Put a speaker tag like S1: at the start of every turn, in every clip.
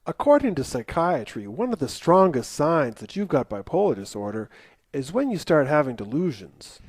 S1: According to psychiatry, one of the strongest signs that you've got bipolar disorder is when you start having delusions.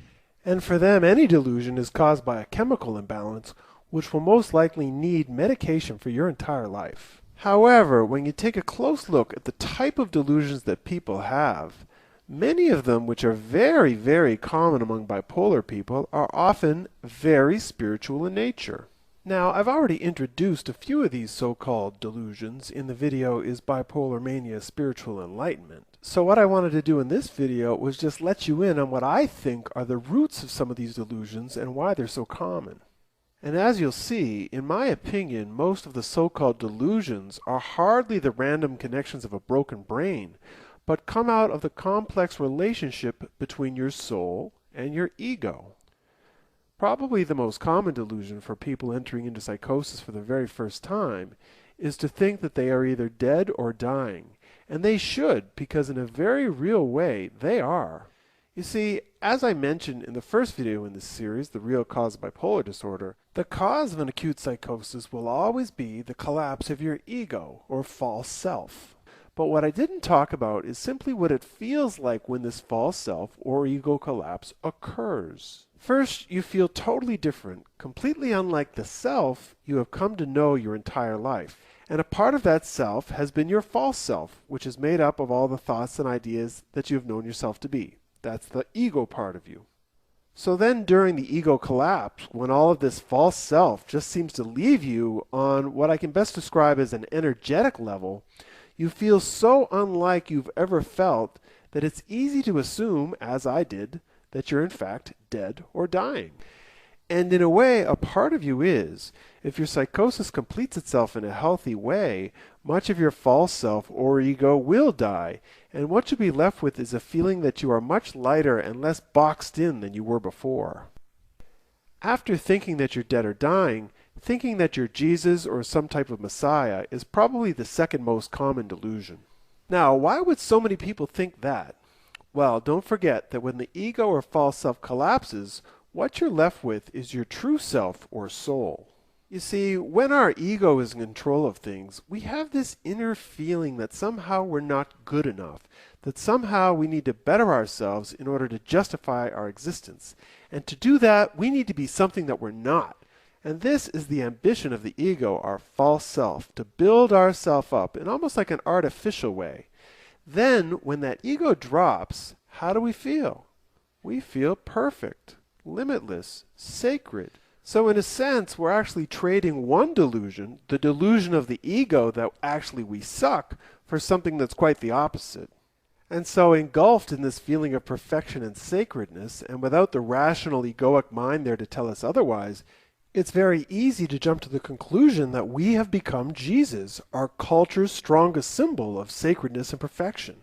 S1: And for them, any delusion is caused by a chemical imbalance, which will most likely need medication for your entire life. However, when you take a close look at the type of delusions that people have, many of them, which are very, very common among bipolar people, are often very spiritual in nature. Now, I've already introduced a few of these so-called delusions in the video Is Bipolar Mania Spiritual Enlightenment? So what I wanted to do in this video was just let you in on what I think are the roots of some of these delusions and why they're so common. And as you'll see, in my opinion, most of the so-called delusions are hardly the random connections of a broken brain, but come out of the complex relationship between your soul and your ego. Probably the most common delusion for people entering into psychosis for the very first time is to think that they are either dead or dying. And they should, because in a very real way, they are. You see, as I mentioned in the first video in this series, The Real Cause of Bipolar Disorder, the cause of an acute psychosis will always be the collapse of your ego, or false self. But what I didn't talk about is simply what it feels like when this false self or ego collapse occurs. First, you feel totally different, completely unlike the self you have come to know your entire life. And a part of that self has been your false self, which is made up of all the thoughts and ideas that you have known yourself to be. That's the ego part of you. So then during the ego collapse, when all of this false self just seems to leave you on what I can best describe as an energetic level, you feel so unlike you've ever felt that it's easy to assume, as I did, that you're in fact dead or dying. And in a way, a part of you is. If your psychosis completes itself in a healthy way, much of your false self or ego will die, and what you'll be left with is a feeling that you are much lighter and less boxed in than you were before. After thinking that you're dead or dying, thinking that you're Jesus or some type of Messiah is probably the second most common delusion. Now, why would so many people think that? Well, don't forget that when the ego or false self collapses, what you're left with is your true self or soul. You see, when our ego is in control of things, we have this inner feeling that somehow we're not good enough, that somehow we need to better ourselves in order to justify our existence. And to do that, we need to be something that we're not. And this is the ambition of the ego, our false self, to build ourself up in almost like an artificial way. Then, when that ego drops, how do we feel? We feel perfect, limitless, sacred. So in a sense, we're actually trading one delusion, the delusion of the ego that actually we suck, for something that's quite the opposite. And so engulfed in this feeling of perfection and sacredness, and without the rational egoic mind there to tell us otherwise, it's very easy to jump to the conclusion that we have become Jesus, our culture's strongest symbol of sacredness and perfection.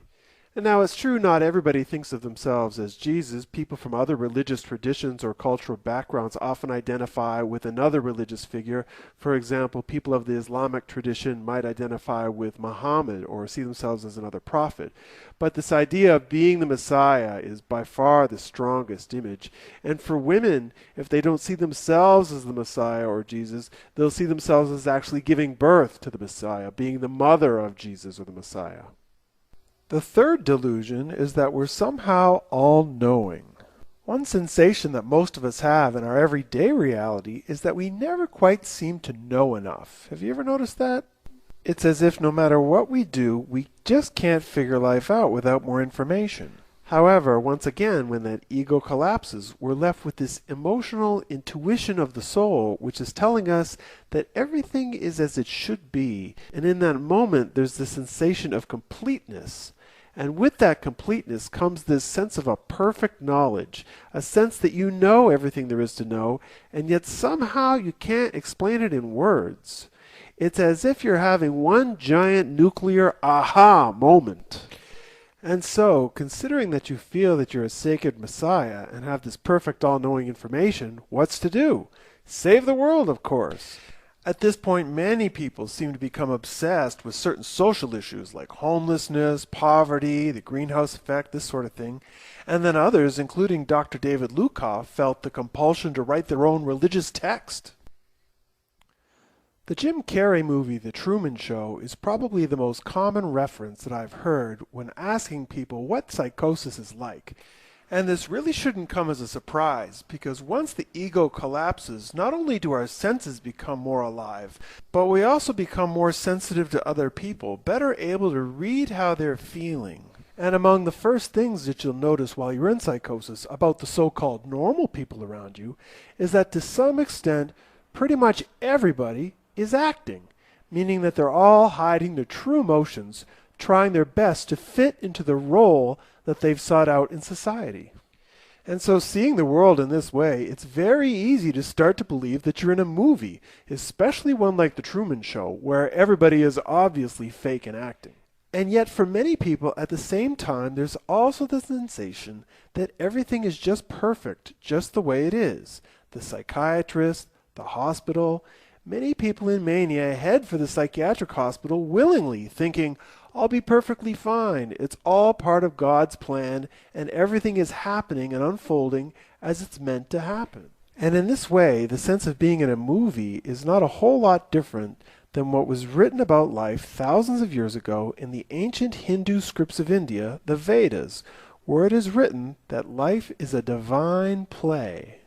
S1: And now it's true not everybody thinks of themselves as Jesus. People from other religious traditions or cultural backgrounds often identify with another religious figure. For example, people of the Islamic tradition might identify with Muhammad or see themselves as another prophet. But this idea of being the Messiah is by far the strongest image. And for women, if they don't see themselves as the Messiah or Jesus, they'll see themselves as actually giving birth to the Messiah, being the mother of Jesus or the Messiah. The third delusion is that we're somehow all-knowing. One sensation that most of us have in our everyday reality is that we never quite seem to know enough. Have you ever noticed that? It's as if no matter what we do, we just can't figure life out without more information. However, once again, when that ego collapses, we're left with this emotional intuition of the soul, which is telling us that everything is as it should be. And in that moment, there's the sensation of completeness. And with that completeness comes this sense of a perfect knowledge, a sense that you know everything there is to know, and yet somehow you can't explain it in words. It's as if you're having one giant nuclear aha moment. And so, considering that you feel that you're a sacred Messiah and have this perfect all-knowing information, what's to do? Save the world, of course. At this point, many people seem to become obsessed with certain social issues like homelessness, poverty, the greenhouse effect, this sort of thing. And then others, including Dr. David Lukoff, felt the compulsion to write their own religious text. The Jim Carrey movie The Truman Show is probably the most common reference that I've heard when asking people what psychosis is like. And this really shouldn't come as a surprise, because once the ego collapses, not only do our senses become more alive, but we also become more sensitive to other people, better able to read how they're feeling. And among the first things that you'll notice while you're in psychosis about the so-called normal people around you is that to some extent, pretty much everybody is acting, meaning that they're all hiding their true emotions, trying their best to fit into the role that they've sought out in society. And so seeing the world in this way, it's very easy to start to believe that you're in a movie, especially one like The Truman Show, where everybody is obviously fake and acting. And yet for many people at the same time, there's also the sensation that everything is just perfect, just the way it is. The psychiatrist, the hospital. Many people in mania head for the psychiatric hospital willingly, thinking, I'll be perfectly fine. It's all part of God's plan, and everything is happening and unfolding as it's meant to happen. And in this way, the sense of being in a movie is not a whole lot different than what was written about life thousands of years ago in the ancient Hindu scripts of India, the Vedas, where it is written that life is a divine play.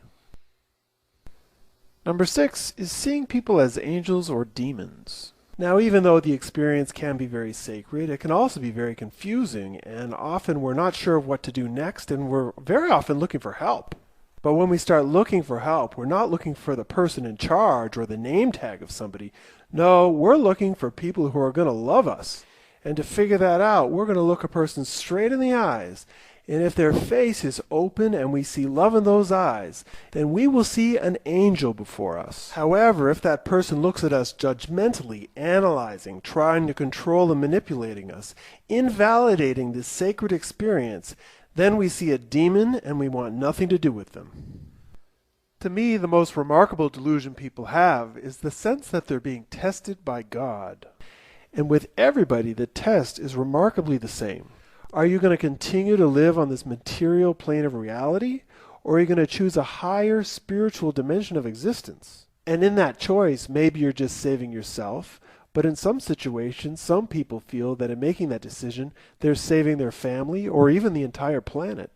S1: Number 6 is seeing people as angels or demons. Now, even though the experience can be very sacred, it can also be very confusing, and often we're not sure of what to do next, and we're very often looking for help. But when we start looking for help, we're not looking for the person in charge or the name tag of somebody. No, we're looking for people who are going to love us. And to figure that out, we're going to look a person straight in the eyes. And if their face is open and we see love in those eyes, then we will see an angel before us. However, if that person looks at us judgmentally, analyzing, trying to control and manipulating us, invalidating this sacred experience, then we see a demon and we want nothing to do with them. To me, the most remarkable delusion people have is the sense that they're being tested by God. And with everybody, the test is remarkably the same. Are you going to continue to live on this material plane of reality, or are you going to choose a higher spiritual dimension of existence? And in that choice, maybe you're just saving yourself, but in some situations, some people feel that in making that decision, they're saving their family or even the entire planet.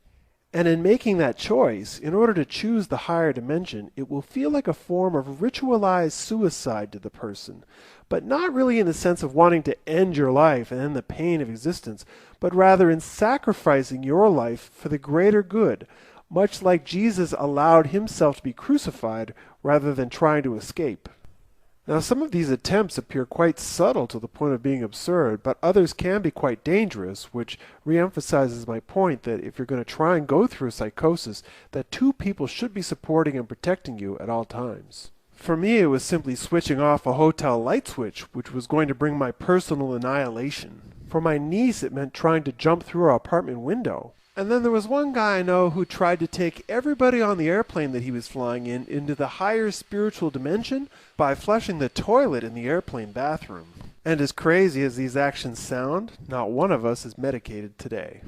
S1: And in making that choice, in order to choose the higher dimension, it will feel like a form of ritualized suicide to the person, but not really in the sense of wanting to end your life and end the pain of existence, but rather in sacrificing your life for the greater good, much like Jesus allowed himself to be crucified rather than trying to escape. Now, some of these attempts appear quite subtle to the point of being absurd, but others can be quite dangerous, which reemphasizes my point that if you're going to try and go through psychosis, that two people should be supporting and protecting you at all times. For me, it was simply switching off a hotel light switch, which was going to bring my personal annihilation. For my niece, it meant trying to jump through our apartment window. And then there was one guy I know who tried to take everybody on the airplane that he was flying in into the higher spiritual dimension by flushing the toilet in the airplane bathroom. And as crazy as these actions sound, not one of us is medicated today.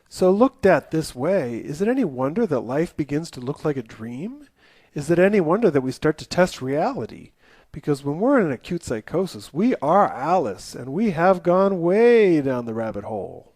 S1: So looked at this way, is it any wonder that life begins to look like a dream? Is it any wonder that we start to test reality? Because when we're in an acute psychosis, we are Alice, and we have gone way down the rabbit hole.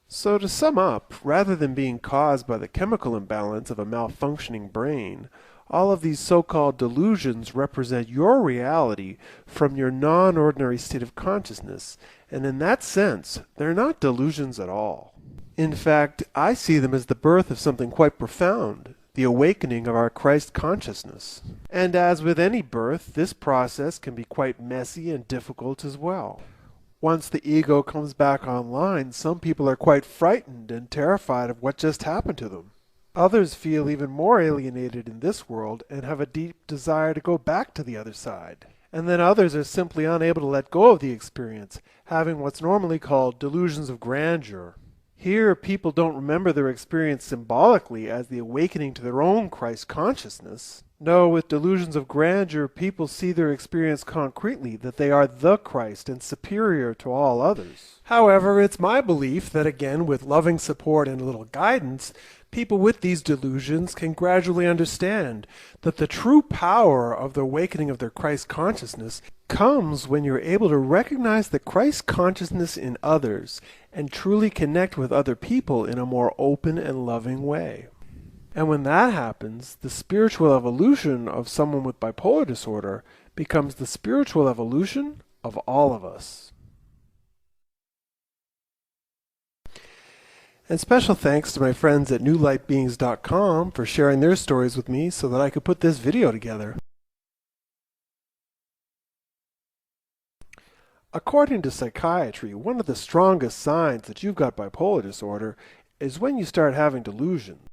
S1: So to sum up, rather than being caused by the chemical imbalance of a malfunctioning brain, all of these so-called delusions represent your reality from your non-ordinary state of consciousness, and in that sense, they're not delusions at all. In fact, I see them as the birth of something quite profound, the awakening of our Christ consciousness. And as with any birth, this process can be quite messy and difficult as well. Once the ego comes back online, some people are quite frightened and terrified of what just happened to them. Others feel even more alienated in this world and have a deep desire to go back to the other side. And then others are simply unable to let go of the experience, having what's normally called delusions of grandeur. Here, people don't remember their experience symbolically as the awakening to their own Christ consciousness. No, with delusions of grandeur, people see their experience concretely, that they are the Christ and superior to all others. However, it's my belief that again, with loving support and a little guidance, people with these delusions can gradually understand that the true power of the awakening of their Christ consciousness comes when you're able to recognize the Christ consciousness in others and truly connect with other people in a more open and loving way. And when that happens, the spiritual evolution of someone with bipolar disorder becomes the spiritual evolution of all of us. And special thanks to my friends at newlightbeings.com for sharing their stories with me so that I could put this video together. According to psychiatry, one of the strongest signs that you've got bipolar disorder is when you start having delusions.